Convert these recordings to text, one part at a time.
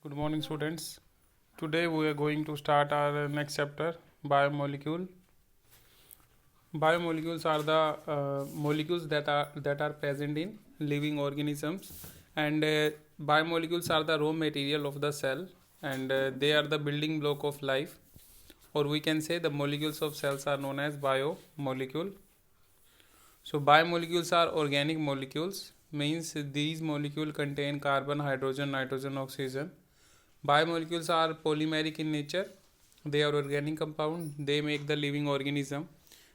Good morning, students. Today we are going to start our next chapter, biomolecule. Biomolecules are the molecules that are present in living organisms, and biomolecules are the raw material of the cell, and they are the building block of life. Or we can say the molecules of cells are known as biomolecule. So biomolecules are organic molecules. Means these molecules contain carbon, hydrogen, nitrogen, oxygen. Biomolecules are polymeric in nature. They are organic compound. They make the living organism.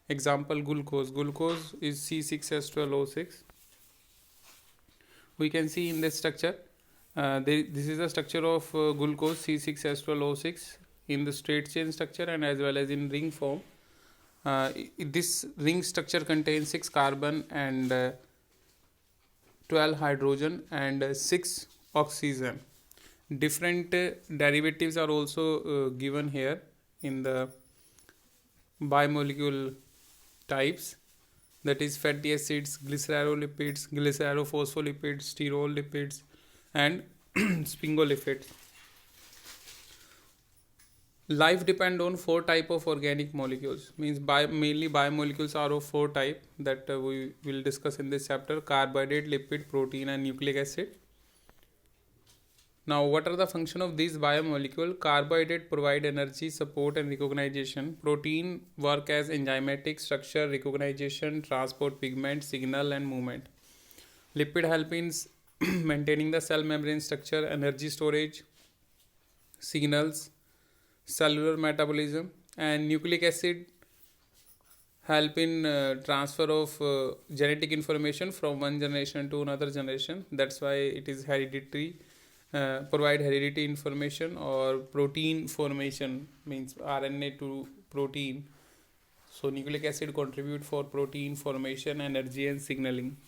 Example, glucose. Glucose is C6H12O6. We can see in this structure. This is the structure of glucose C6H12O6 in the straight chain structure and as well as in ring form. This ring structure contains 6 carbon and 12 hydrogen and 6 oxygen. Different derivatives are also given here in the biomolecule types, that is fatty acids, glycerolipids, glycerophospholipids, sterol and sphingolipids. Life depend on 4 type of organic molecules. Means mainly biomolecules are of 4 type that we will discuss in this chapter: carbohydrate, lipid, protein and nucleic acid. Now, what are the function of these biomolecule? Carbohydrate provide energy, support and recognition. Protein work as enzymatic structure, recognition, transport, pigment, signal and movement. Lipid help in maintaining the cell membrane structure, energy storage, signals, cellular metabolism. And nucleic acid help in transfer of genetic information from one generation to another generation. That's why it is hereditary. Provide heredity information. Or protein formation, means RNA to protein. So nucleic acid contribute for protein formation, energy and signaling.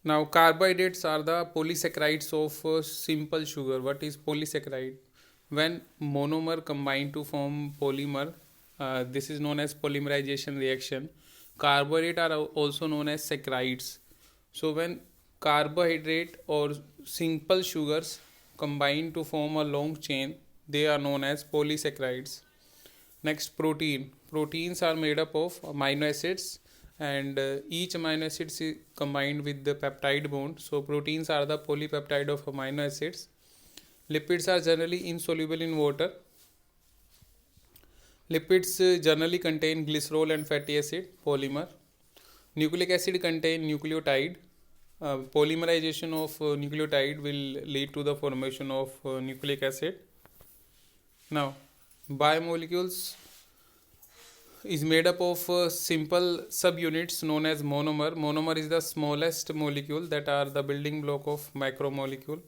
Now carbohydrates are the polysaccharides of simple sugar. What is polysaccharide? When monomer combine to form polymer, this is known as polymerization reaction. Carbohydrates are also known as saccharides. So when carbohydrate or simple sugars combine to form a long chain, they are known as polysaccharides. Next, protein. Proteins are made up of amino acids, and each amino acid is combined with the peptide bond. So proteins are the polypeptide of amino acids. Lipids are generally insoluble in water. Lipids generally contain glycerol and fatty acid polymer. Nucleic acid contain nucleotide. Polymerization of nucleotide will lead to the formation of nucleic acid. Now, biomolecules is made up of simple subunits known as monomer. Monomer is the smallest molecule that are the building block of macromolecule.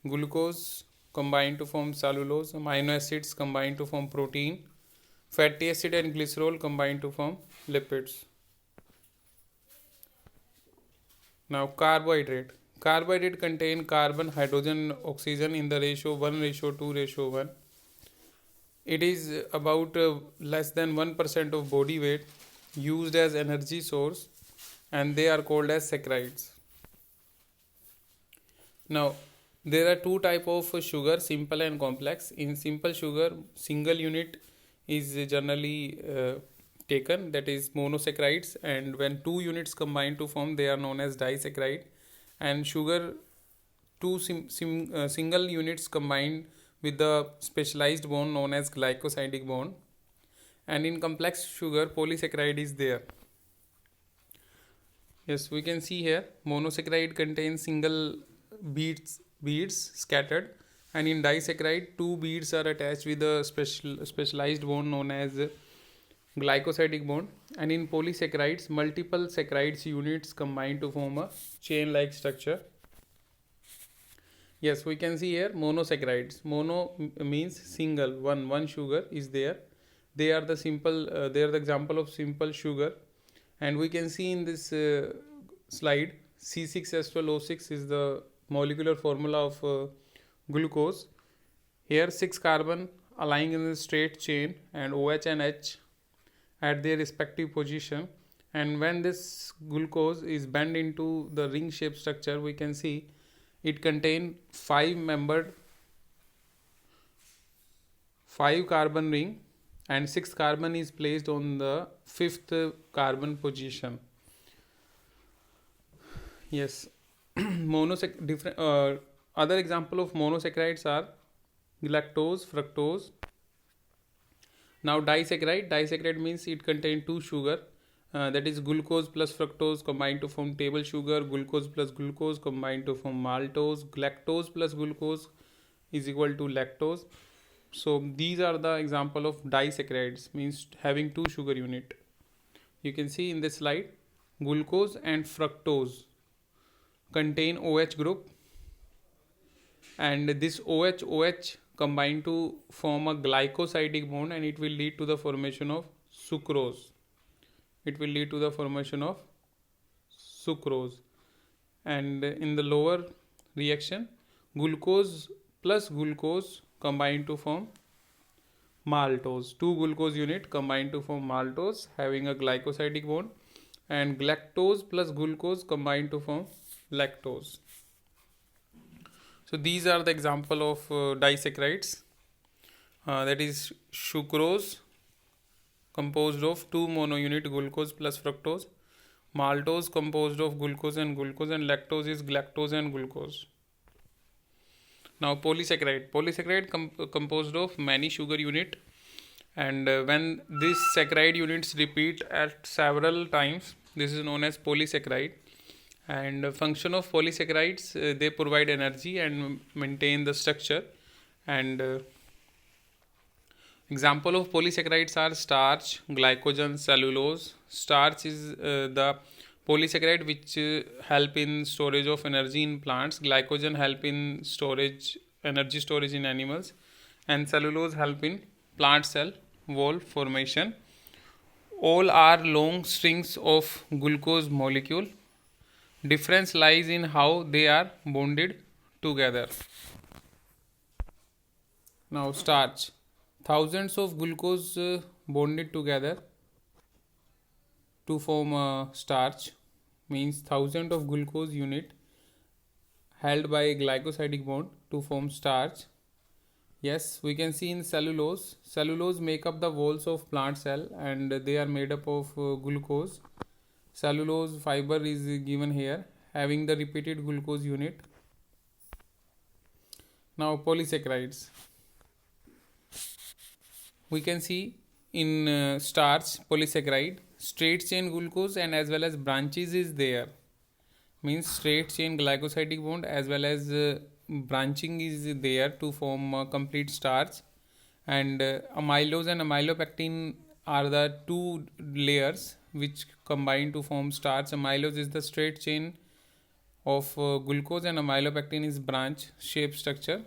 Glucose combine to form cellulose. Amino acids combine to form protein. Fatty acid and glycerol combine to form lipids. Now carbohydrate. Carbohydrate contain carbon, hydrogen, oxygen in the ratio 1:2:1. It is about less than 1% of body weight, used as energy source, and they are called as saccharides. Now there are two type of sugar, simple and complex. In simple sugar, single unit is generally taken, that is monosaccharides, and when two units combine to form, they are known as disaccharide. And sugar, two single units combined with the specialized bond known as glycosidic bond. And in complex sugar, polysaccharide is there. Yes, we can see here monosaccharide contains single beads scattered, and in disaccharide two beads are attached with a specialized bond known as glycosidic bond. And in polysaccharides, multiple saccharides units combine to form a chain like structure. Yes, we can see here monosaccharides. Mono means single, one sugar is there. They are the they are the example of simple sugar. And we can see in this slide, C6H12O6 is the molecular formula of glucose. Here 6 carbon aligning in a straight chain, and OH and H at their respective position. And when this glucose is bent into the ring shaped structure, we can see It contains 5 carbon ring, and 6th carbon is placed on the 5th carbon position. Yes. Different other example of monosaccharides are galactose, fructose. Now disaccharide means it contains 2 sugar, that is glucose plus fructose combined to form table sugar, glucose plus glucose combined to form maltose, galactose plus glucose is equal to lactose. So these are the example of disaccharides, means having 2 sugar unit. You can see in this slide, glucose and fructose contain OH group, and this OH combine to form a glycosidic bond, and it will lead to the formation of sucrose. And in the lower reaction, glucose plus glucose combine to form maltose. 2 glucose unit combine to form maltose having a glycosidic bond, and galactose plus glucose combine to form lactose. So these are the example of disaccharides, that is sucrose composed of 2 monounit glucose plus fructose, maltose composed of glucose, and lactose is galactose and glucose. Now polysaccharide composed of many sugar unit, and when these saccharide units repeat at several times, this is known as polysaccharide. And function of polysaccharides, they provide energy and maintain the structure. And example of polysaccharides are starch, glycogen, cellulose. Starch is the polysaccharide which help in storage of energy in plants. Glycogen help in energy storage in animals, and cellulose help in plant cell wall formation. All are long strings of glucose molecule. Difference lies in how they are bonded together. Now starch. Thousands of glucose bonded together to form a starch, means thousands of glucose unit held by a glycosidic bond to form starch. Yes, we can see in cellulose. Cellulose make up the walls of plant cell, and they are made up of glucose. Cellulose fiber is given here having the repeated glucose unit. Now polysaccharides. We can see in starch polysaccharide, straight chain glucose and as well as branches is there, means straight chain glycosidic bond as well as branching is there to form a complete starch. And amylose and amylopectin are the 2 layers which combine to form starch. Amylose is the straight chain of glucose, and amylopectin is branch shape structure.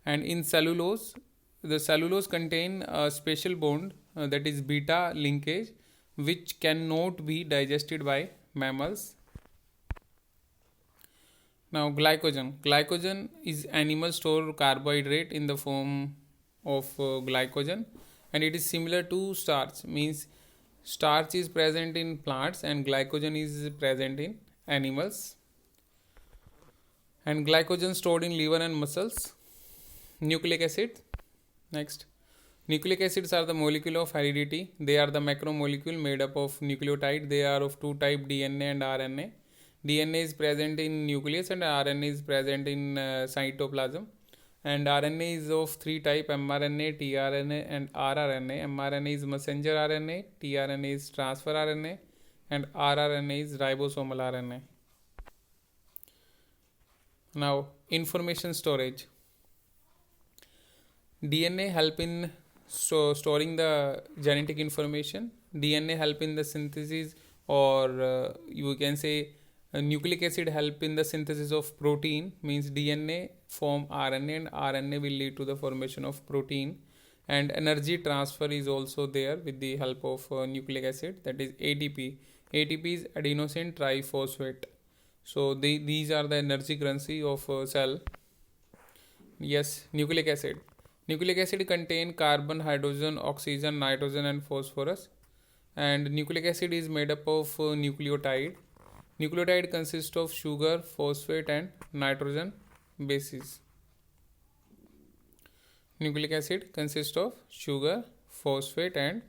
And in cellulose, the cellulose contain a special bond, that is beta linkage, which cannot be digested by mammals. Now glycogen is animal stored carbohydrate in the form of glycogen, and it is similar to starch, means starch is present in plants and glycogen is present in animals. And glycogen stored in liver and muscles. Nucleic acid. Next, nucleic acids are the molecule of heredity. They are the macromolecule made up of nucleotide. They are of 2 type, DNA and RNA. DNA is present in nucleus and RNA is present in cytoplasm. And RNA is of 3 type, mRNA, tRNA and rRNA. mRNA is messenger RNA, tRNA is transfer RNA, and rRNA is ribosomal RNA. Now information storage. DNA help in storing the genetic information. DNA help in the synthesis, or you can say nucleic acid help in the synthesis of protein, means DNA form RNA and RNA will lead to the formation of protein. And energy transfer is also there with the help of nucleic acid, that is ATP. ATP is adenosine triphosphate. So these are the energy currency of cell. Yes, nucleic acid. Nucleic acid contain carbon, hydrogen, oxygen, nitrogen and phosphorus. And nucleic acid is made up of nucleotide. Nucleotide consists of sugar, phosphate and nitrogen bases. Nucleic acid consists of sugar, phosphate and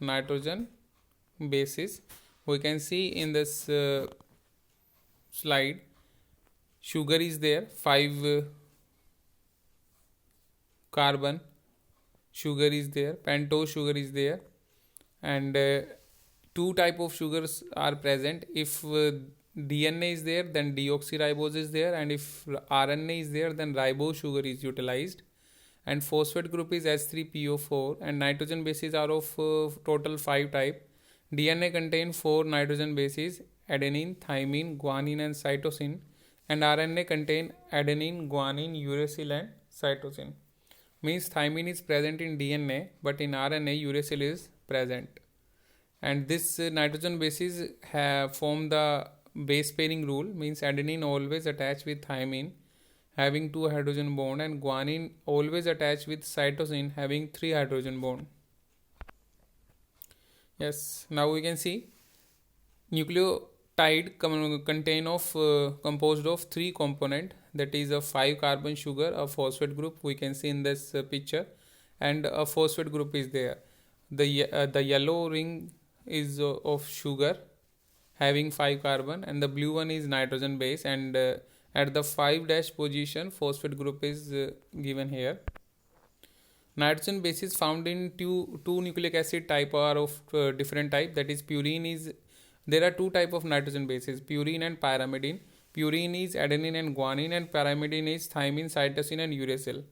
nitrogen bases. We can see in this slide, sugar is there, 5 carbon sugar is there, pentose sugar is there, and two type of sugars are present. If DNA is there, then deoxyribose is there, and if RNA is there, then ribose sugar is utilized. And phosphate group is H3PO4, and nitrogen bases are of total 5 type. DNA contain 4 nitrogen bases: adenine, thymine, guanine and cytosine, and RNA contain adenine, guanine, uracil and cytosine. Means thymine is present in DNA, but in RNA uracil is present. And this nitrogen bases have form the base pairing rule, means adenine always attached with thymine having 2 hydrogen bond, and guanine always attached with cytosine having 3 hydrogen bond. Yes, now we can see nucleotide composed of 3 component, that is a 5 carbon sugar, a phosphate group we can see in this picture, and a phosphate group is there. The yellow ring is of sugar having 5 carbon, and the blue one is nitrogen base, and at the 5 dash position phosphate group is given here. Nitrogen bases found in two nucleic acid type are of different type, that is purine is, there are 2 type of nitrogen bases, purine and pyrimidine. Purine is adenine and guanine, and pyrimidine is thymine, cytosine and uracil.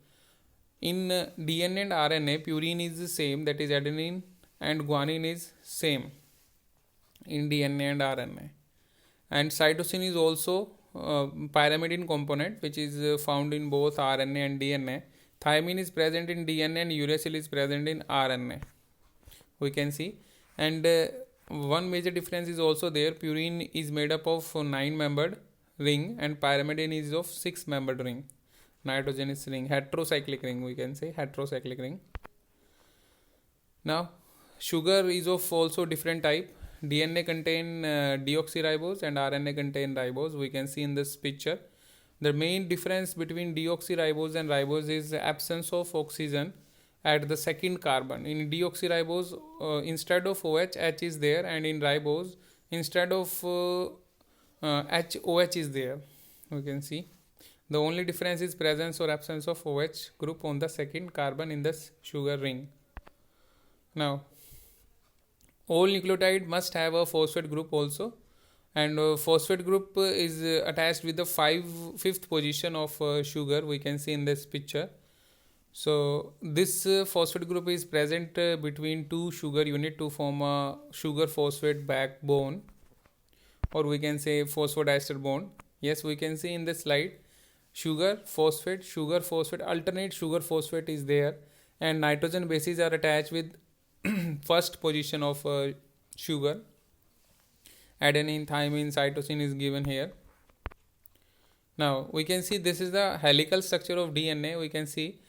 In DNA and RNA, purine is the same, that is adenine, and guanine is same in DNA and RNA. And cytosine is also pyrimidine component, which is found in both RNA and DNA. Thymine is present in DNA and uracil is present in RNA, we can see. And one major difference is also there, purine is made up of 9 membered ring, and pyrimidine is of 6 membered ring. Nitrogen is ring, heterocyclic ring, we can say heterocyclic ring. Now sugar is of also different type. DNA contain deoxyribose and RNA contain ribose, we can see in this picture. The main difference between deoxyribose and ribose is the absence of oxygen at the second carbon. In deoxyribose, instead of OH, H is there, and in ribose, instead of H, OH is there, we can see. The only difference is presence or absence of OH group on the second carbon in this sugar ring. Now all nucleotide must have a phosphate group also, and phosphate group is attached with the fifth position of sugar, we can see in this picture. So this phosphate group is present between 2 sugar unit to form a sugar phosphate backbone, or we can say phosphodiester bond. Yes, we can see in this slide, sugar phosphate, alternate sugar phosphate is there, and nitrogen bases are attached with first position of sugar. Adenine, thymine, cytosine is given here. Now we can see this is the helical structure of DNA. We can see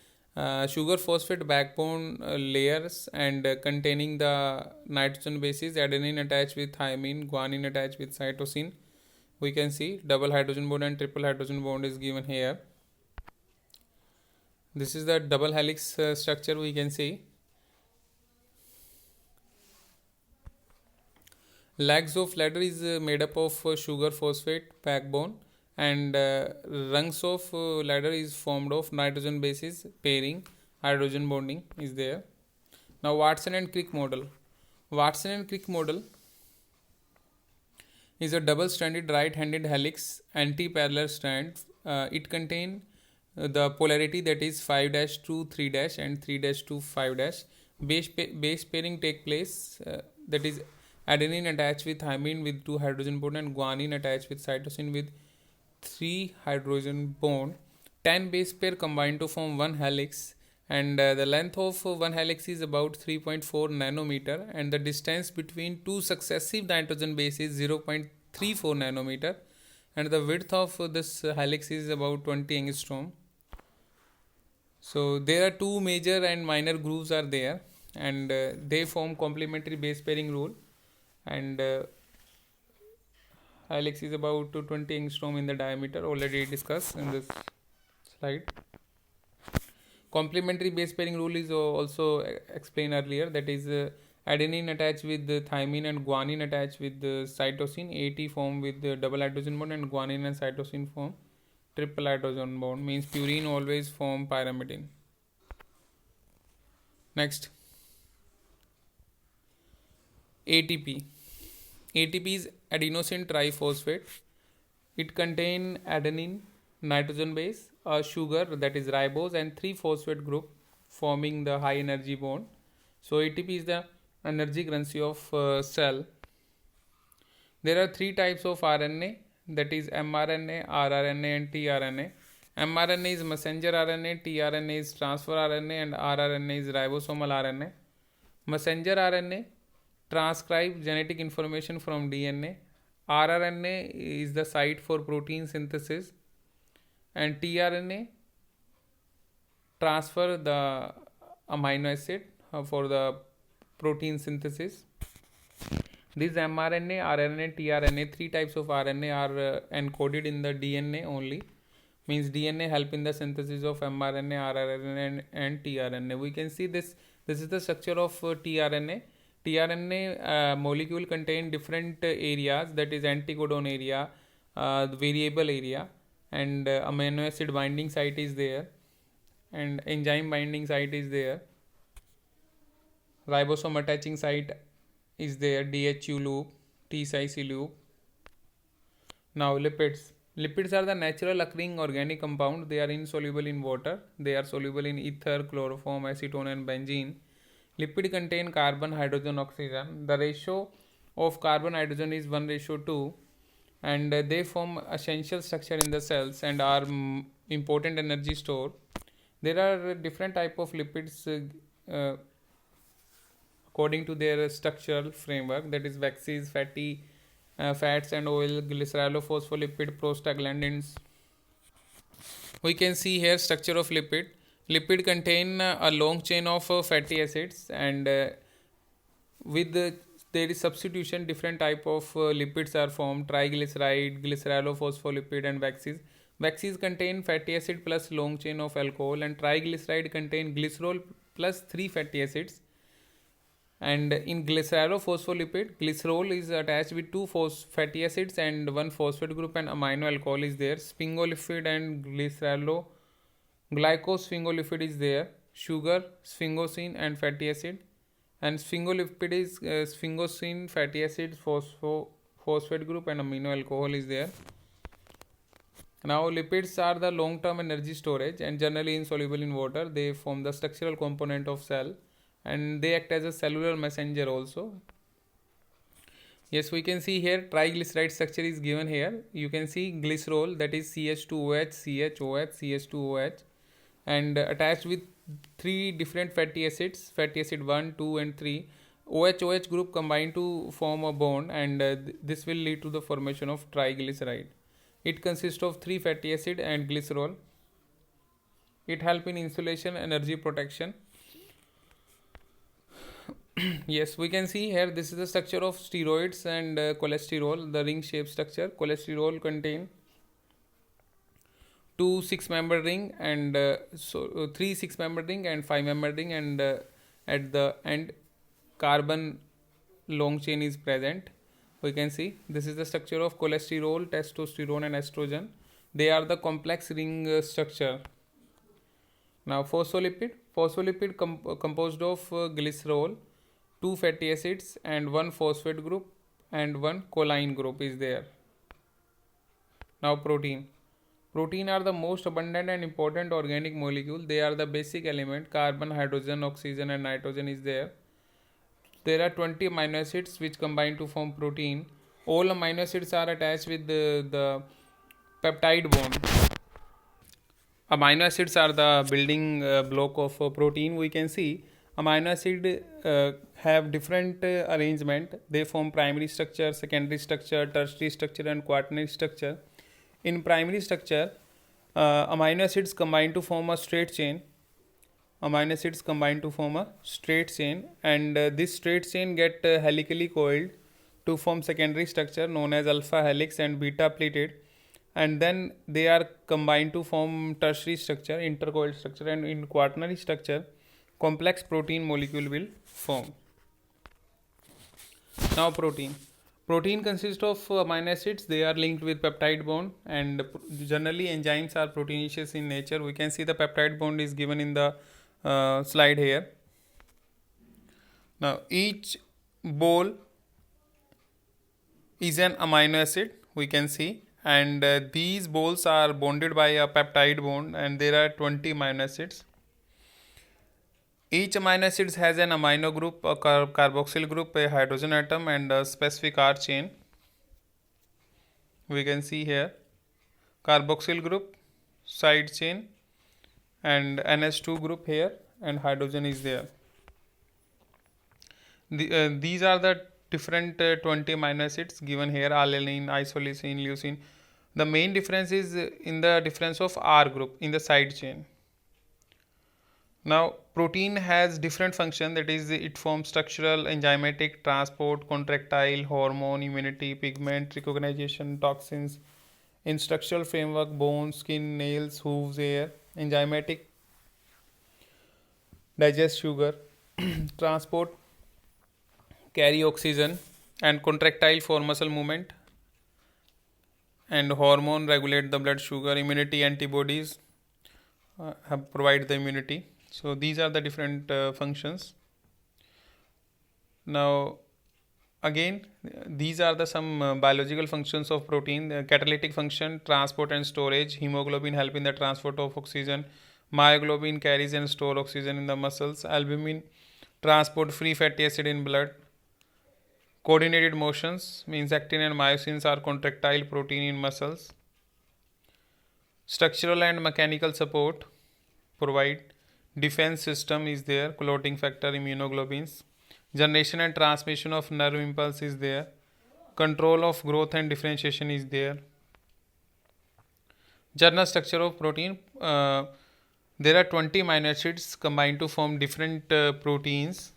sugar phosphate backbone layers and containing the nitrogen bases, adenine attached with thymine, guanine attached with cytosine. We can see double hydrogen bond and triple hydrogen bond is given here. This is the double helix structure, we can see. Legs of ladder is made up of sugar phosphate backbone, and rungs of ladder is formed of nitrogen bases pairing, hydrogen bonding is there. Now Watson and Crick model. Watson and Crick model is a double-stranded right-handed helix anti-parallel strand. It contains the polarity that is 5' to 3' and 3' to 5'. Base pairing take place, that is adenine attached with thymine with 2 hydrogen bond, and guanine attached with cytosine with 3 hydrogen bond. 10 base pair combine to form one helix, and the length of one helix is about 3.4 nanometer, and the distance between two successive nitrogen bases is 0.34 nanometer, and the width of this helix is about 20 angstrom. So there are 2 major and minor grooves are there, and they form complementary base pairing rule. And Helix is about 20 angstrom in the diameter, already discussed in this slide. Complementary base pairing rule is also explained earlier, that is adenine attached with the thymine and guanine attached with the cytosine. AT form with the double hydrogen bond and guanine and cytosine form triple hydrogen bond, means purine always form pyrimidine. Next, ATP. ATP is adenosine triphosphate. It contains adenine, nitrogen base, a sugar that is ribose, and 3 phosphate group forming the high energy bond. So ATP is the energy currency of cell. There are 3 types of RNA, that is mRNA, rRNA and tRNA. mRNA is messenger RNA, tRNA is transfer RNA, and rRNA is ribosomal RNA. Messenger RNA transcribe genetic information from DNA. rRNA is the site for protein synthesis, and tRNA transfer the amino acid for the protein synthesis. These mRNA, RNA, tRNA, 3 types of RNA are encoded in the DNA only. Means DNA help in the synthesis of mRNA, rRNA and tRNA. We can see this is the structure of tRNA. tRNA molecule contain different areas, that is anticodon area, variable area, and amino acid binding site is there, and enzyme binding site is there, ribosome attaching site is there, DHU loop, T-CIC loop. Now lipids. Lipids are the natural occurring organic compound. They are insoluble in water. They are soluble in ether, chloroform, acetone and benzene. Lipid contain carbon, hydrogen, oxygen. The ratio of carbon hydrogen is 1:2, and they form essential structure in the cells and are important energy store. There are different type of lipids according to their structural framework, that is waxes, fatty fats and oil, glycerolophospholipid, prostaglandins. We can see here structure of lipid. Lipid contain a long chain of fatty acids, and with there is substitution, different type of lipids are formed: triglyceride, glycerolophospholipid and waxes. Waxes contain fatty acid plus long chain of alcohol, and triglyceride contain glycerol plus 3 fatty acids. And in glycerolophospholipid, glycerol is attached with 2 fatty acids and 1 phosphate group, and amino alcohol is there. Sphingolipid and glycosphingolipid is there. Sugar, sphingosine and fatty acid. And sphingolipid is sphingosine, fatty acid, phosphate group and amino alcohol is there. Now lipids are the long-term energy storage and generally insoluble in water. They form the structural component of cell, and they act as a cellular messenger also. Yes, we can see here triglyceride structure is given here. You can see glycerol, that is CH2OH, CHOH, CH2OH, and attached with 3 different fatty acids, fatty acid 1, 2 and 3. OH group combine to form a bond, and this will lead to the formation of triglyceride. It consists of 3 fatty acid and glycerol. It helps in insulation, energy protection. Yes, we can see here this is the structure of steroids and cholesterol, the ring shape structure. Cholesterol contain 2 6-member ring and 3 6-member ring and 5-member ring, and at the end carbon long chain is present. We can see this is the structure of cholesterol, testosterone and estrogen. They are the complex ring structure. Now phospholipid composed of glycerol, 2 fatty acids and 1 phosphate group and 1 choline group is there. Now protein are the most abundant and important organic molecule. They are the basic element. Carbon, hydrogen, oxygen and nitrogen is there. There are 20 amino acids which combine to form protein. All amino acids are attached with the peptide bond. Amino acids are the building block of protein. We can see amino acid have different arrangement. They form primary structure, secondary structure, tertiary structure and quaternary structure. In primary structure, amino acids combine to form a straight chain. And this straight chain get helically coiled to form secondary structure known as alpha helix and beta pleated, and then they are combined to form tertiary structure, intercoiled structure, and in quaternary structure complex protein molecule will form. Now protein consists of amino acids. They are linked with peptide bond, and generally enzymes are proteinaceous in nature. We can see the peptide bond is given in the slide here. Now each ball is an amino acid, we can see, and these balls are bonded by a peptide bond, and there are 20 amino acids. Each amino acid has an amino group, a carboxyl group, a hydrogen atom, and a specific R chain. We can see here carboxyl group, side chain, and NH2 group here, and hydrogen is there. These are the different 20 amino acids given here: alanine, isoleucine, leucine. The main difference is in the difference of R group in the side chain. Now protein has different function, that is it forms structural, enzymatic, transport, contractile, hormone, immunity, pigment, recognition, toxins. In structural framework, bones, skin, nails, hooves, hair. Enzymatic, digest sugar. Transport, carry oxygen, and contractile for muscle movement, and hormone regulate the blood sugar. Immunity, antibodies provide the immunity. So these are the different functions. Now again, these are the some biological functions of protein: catalytic function, transport and storage. Hemoglobin help in the transport of oxygen. Myoglobin carries and store oxygen in the muscles. Albumin transport free fatty acid in blood. Coordinated motions means actin and myosins are contractile protein in muscles. Structural and mechanical support provide. Defense system is there, clotting factor, immunoglobulins. Generation and transmission of nerve impulse is there. Control of growth and differentiation is there. General structure of protein. There are 20 amino acids combined to form different proteins,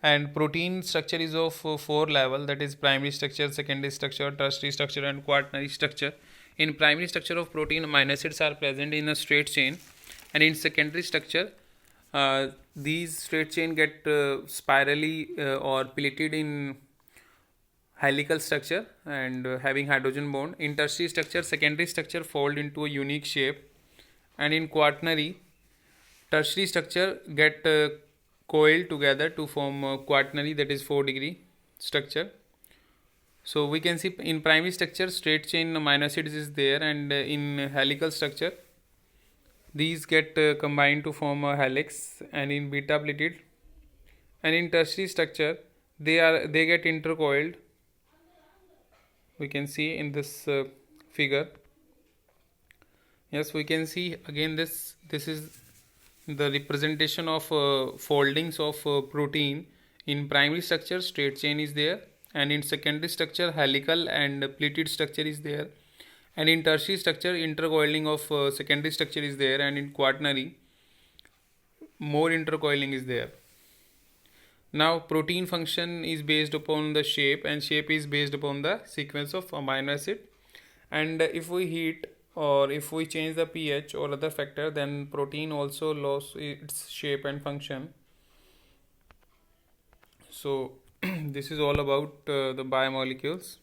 and protein structure is of 4 level, that is primary structure, secondary structure, tertiary structure, and quaternary structure. In primary structure of protein, amino acids are present in a straight chain, and in secondary structure these straight chain get spirally or pleated in helical structure and having hydrogen bond. In tertiary structure, secondary structure fold into a unique shape, and in quaternary, tertiary structure get coiled together to form quaternary, that is 4-degree structure. So we can see in primary structure straight chain amino acids is there, and in helical structure these get combined to form a helix, and in beta pleated, and in tertiary structure they get intercoiled. We can see in this figure. Yes, we can see again this is the representation of foldings of protein. In primary structure straight chain is there, and in secondary structure helical and pleated structure is there, and in tertiary structure intercoiling of secondary structure is there, and in quaternary more intercoiling is there. Now protein function is based upon the shape, and shape is based upon the sequence of amino acid, and if we heat or if we change the pH or other factor, then protein also loses its shape and function. So this is all about the biomolecules.